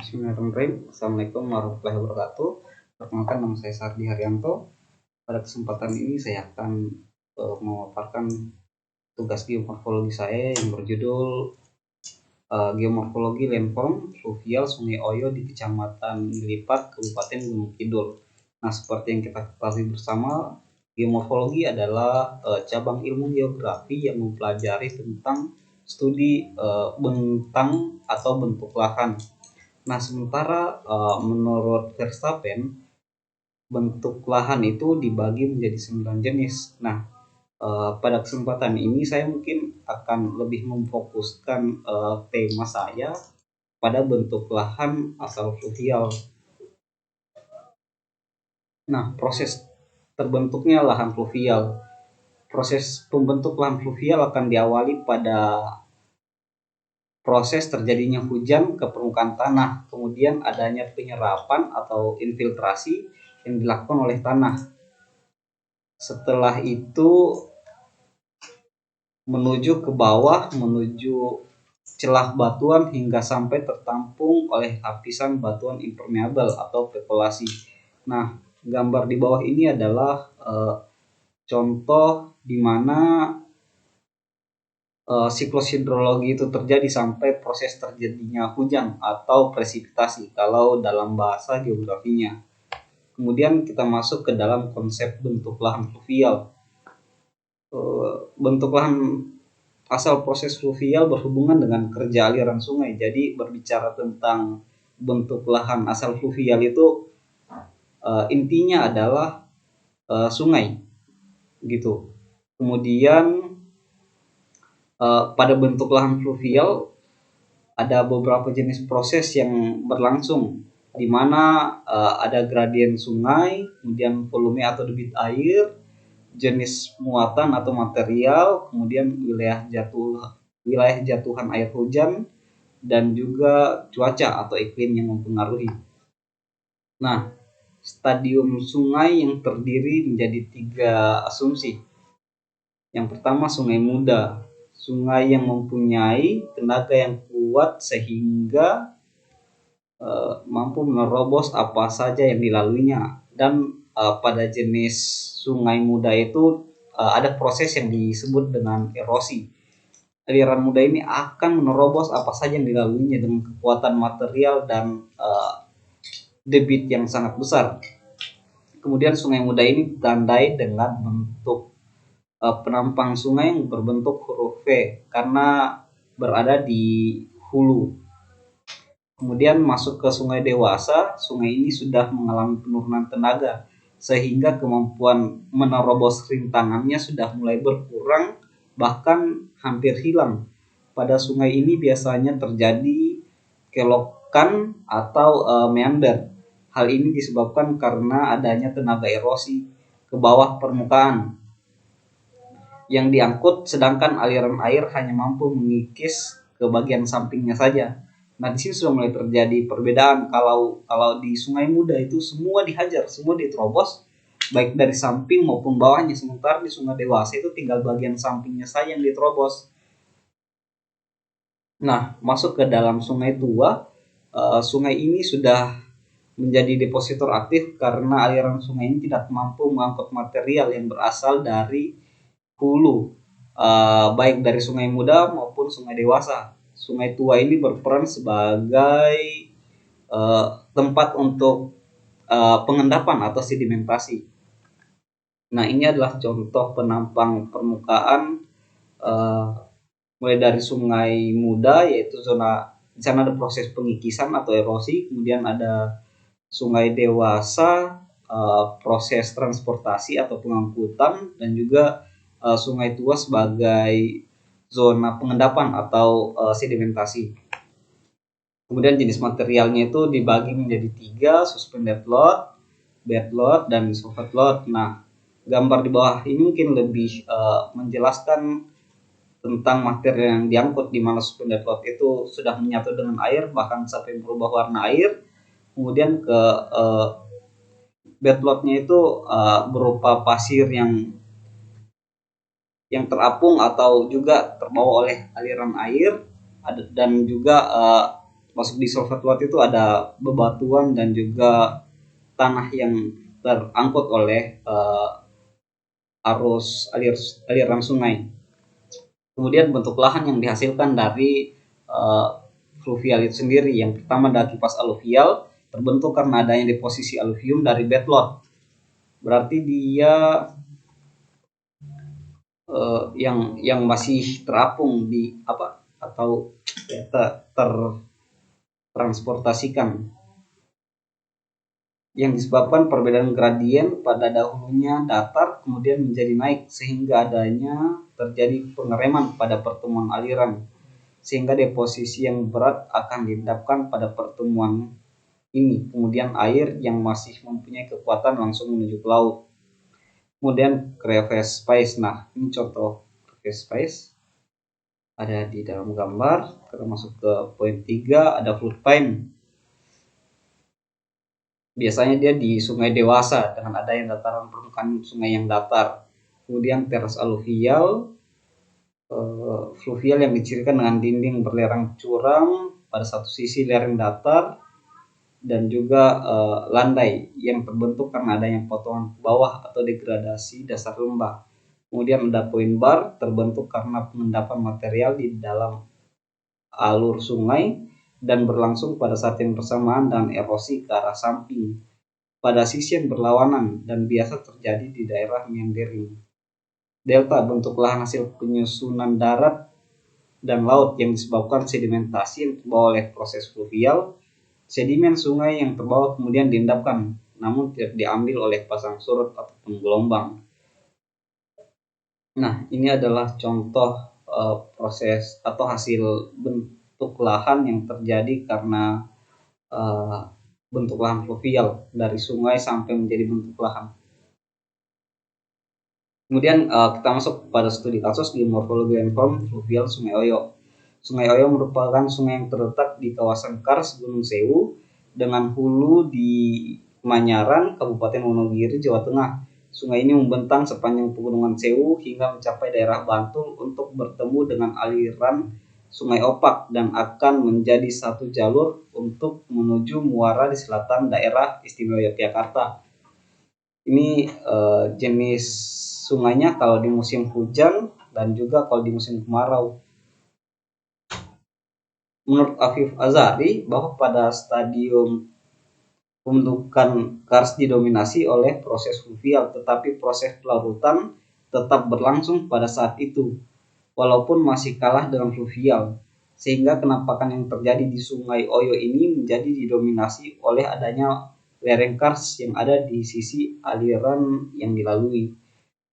Bismillahirrahmanirrahim. Assalamualaikum warahmatullahi wabarakatuh. Perkenalkan, nama saya Sardi Haryanto. Pada kesempatan ini saya akan memaparkan tugas geomorfologi saya yang berjudul Geomorfologi Landform Fluvial Sungai Oyo di Kecamatan Gilipat, Kabupaten Gunung Kidul. Nah, seperti yang kita ketahui bersama, geomorfologi adalah cabang ilmu geografi yang mempelajari tentang studi bentang atau bentuk lahan. Nah, sementara menurut Verstappen, bentuk lahan itu dibagi menjadi 9 jenis. Nah, pada kesempatan ini saya mungkin akan lebih memfokuskan tema saya pada bentuk lahan asal fluvial. Nah, proses terbentuknya lahan fluvial. Proses pembentuk lahan fluvial akan diawali pada proses terjadinya hujan ke permukaan tanah, kemudian adanya penyerapan atau infiltrasi yang dilakukan oleh tanah. Setelah itu menuju ke bawah, menuju celah batuan hingga sampai tertampung oleh lapisan batuan impermeabel atau perkolasi. Nah, gambar di bawah ini adalah contoh di mana siklus hidrologi itu terjadi sampai proses terjadinya hujan atau presipitasi kalau dalam bahasa geografinya. Kemudian kita masuk ke dalam konsep bentuk lahan fluvial. Bentuk lahan asal proses fluvial berhubungan dengan kerja aliran sungai. Jadi berbicara tentang bentuk lahan asal fluvial itu intinya adalah sungai gitu. Kemudian pada bentuk lahan fluvial ada beberapa jenis proses yang berlangsung, di mana ada gradien sungai, kemudian volume atau debit air, jenis muatan atau material, kemudian wilayah jatuhan air hujan, dan juga cuaca atau iklim yang mempengaruhi. Nah, stadium sungai yang terdiri menjadi 3 asumsi. Yang pertama, sungai muda. Sungai yang mempunyai tenaga yang kuat sehingga mampu menerobos apa saja yang dilaluinya. Dan pada jenis sungai muda itu ada proses yang disebut dengan erosi. Aliran muda ini akan menerobos apa saja yang dilaluinya dengan kekuatan material dan debit yang sangat besar. Kemudian sungai muda ini ditandai dengan bentuk penampang sungai yang berbentuk huruf V karena berada di hulu. Kemudian masuk ke sungai dewasa, sungai ini sudah mengalami penurunan tenaga sehingga kemampuan menerobos rintangannya sudah mulai berkurang, bahkan hampir hilang. Pada sungai ini biasanya terjadi kelokan atau meander. Hal ini disebabkan karena adanya tenaga erosi ke bawah permukaan yang diangkut, sedangkan aliran air hanya mampu mengikis ke bagian sampingnya saja. Nah, di sini sudah mulai terjadi perbedaan. Kalau di sungai muda itu semua dihajar, semua diterobos, baik dari samping maupun bawahnya. Sementara di sungai dewasa itu tinggal bagian sampingnya saja yang diterobos. Nah, masuk ke dalam sungai tua, sungai ini sudah menjadi depositor aktif karena aliran sungai ini tidak mampu mengangkut material yang berasal dari hulu, baik dari sungai muda maupun sungai dewasa. Sungai tua ini berperan sebagai tempat untuk pengendapan atau sedimentasi. Nah, ini adalah contoh penampang permukaan mulai dari sungai muda, yaitu zona di sana ada proses pengikisan atau erosi, kemudian ada sungai dewasa, proses transportasi atau pengangkutan, dan juga sungai tua sebagai zona pengendapan atau sedimentasi. Kemudian jenis materialnya itu dibagi menjadi 3, suspended load, bed load, dan soft load. Nah, gambar di bawah ini mungkin lebih menjelaskan tentang material yang diangkut, di mana suspended load itu sudah menyatu dengan air bahkan sampai berubah warna air. Kemudian ke bed loadnya itu berupa pasir yang terapung atau juga terbawa oleh aliran air, dan juga masuk di sulfat lot itu ada bebatuan dan juga tanah yang terangkut oleh arus aliran sungai. Kemudian bentuk lahan yang dihasilkan dari fluvial itu sendiri, yang pertama ada kipas aluvial, terbentuk karena adanya deposisi aluvium dari bedlot. Berarti dia yang masih terapung di apa atau ya, tertransportasikan, yang disebabkan perbedaan gradien pada dahulunya datar kemudian menjadi naik sehingga adanya terjadi pengereman pada pertemuan aliran, sehingga deposisi yang berat akan diendapkan pada pertemuan ini. Kemudian air yang masih mempunyai kekuatan langsung menuju ke laut. Kemudian crevasse space. Nah, ini contoh crevasse space ada di dalam gambar. Kita masuk ke poin 3, ada floodplain. Biasanya dia di sungai dewasa dengan adanya dataran permukaan sungai yang datar. Kemudian teras aluvial, fluvial yang dicirikan dengan dinding berlerang curang pada satu sisi lereng datar, dan juga landai yang terbentuk karena adanya potongan bawah atau degradasi dasar lembah. Kemudian ada poin bar, terbentuk karena pengendapan material di dalam alur sungai dan berlangsung pada saat yang bersamaan dan erosi ke arah samping pada sisi yang berlawanan dan biasa terjadi di daerah meandering. Delta, bentuk lahan hasil penyusunan darat dan laut yang disebabkan sedimentasi yang terbawa oleh proses fluvial. Sedimen sungai yang terbawa kemudian diendapkan, namun tidak diambil oleh pasang surut ataupun gelombang. Nah, ini adalah contoh proses atau hasil bentuk lahan yang terjadi karena bentuk lahan fluvial dari sungai sampai menjadi bentuk lahan. Kemudian kita masuk pada studi kasus di morfologi and form fluvial Sungai Oyo. Sungai Oyo merupakan sungai yang terletak di kawasan Kars, Gunung Sewu, dengan hulu di Manyaran, Kabupaten Wonogiri, Jawa Tengah. Sungai ini membentang sepanjang Pegunungan Sewu hingga mencapai daerah Bantul untuk bertemu dengan aliran Sungai Opak dan akan menjadi satu jalur untuk menuju muara di selatan daerah Istimewa Yogyakarta. Ini jenis sungainya kalau di musim hujan dan juga kalau di musim kemarau. Menurut Afif Azari, bahwa pada stadium pembentukan kars didominasi oleh proses fluvial, tetapi proses pelarutan tetap berlangsung pada saat itu, walaupun masih kalah dengan fluvial, sehingga kenampakan yang terjadi di Sungai Oyo ini menjadi didominasi oleh adanya lereng kars yang ada di sisi aliran yang dilalui.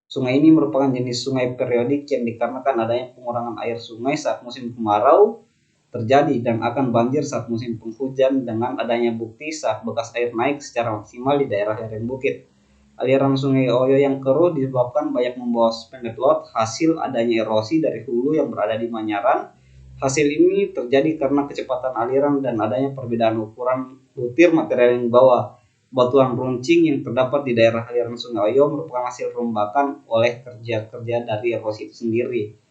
Sungai ini merupakan jenis sungai periodik yang dikarenakan adanya pengurangan air sungai saat musim kemarau terjadi dan akan banjir saat musim penghujan dengan adanya bukti saat bekas air naik secara maksimal di daerah lereng bukit. Aliran Sungai Oyo yang keruh disebabkan banyak membawa suspended load hasil adanya erosi dari hulu yang berada di Manyaran. Hasil ini terjadi karena kecepatan aliran dan adanya perbedaan ukuran butir material yang dibawa. Batuan runcing yang terdapat di daerah aliran Sungai Oyo merupakan hasil rembakan oleh kerja-kerja dari erosi itu sendiri.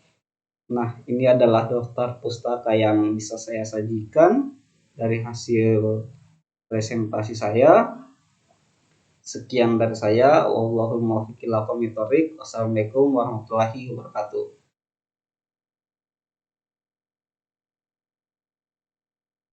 Nah, ini adalah daftar pustaka yang bisa saya sajikan dari hasil presentasi saya. Sekian dari saya. Wallahul muwaffiq ila aqwamit thoriq. Wassalamualaikum warahmatullahi wabarakatuh.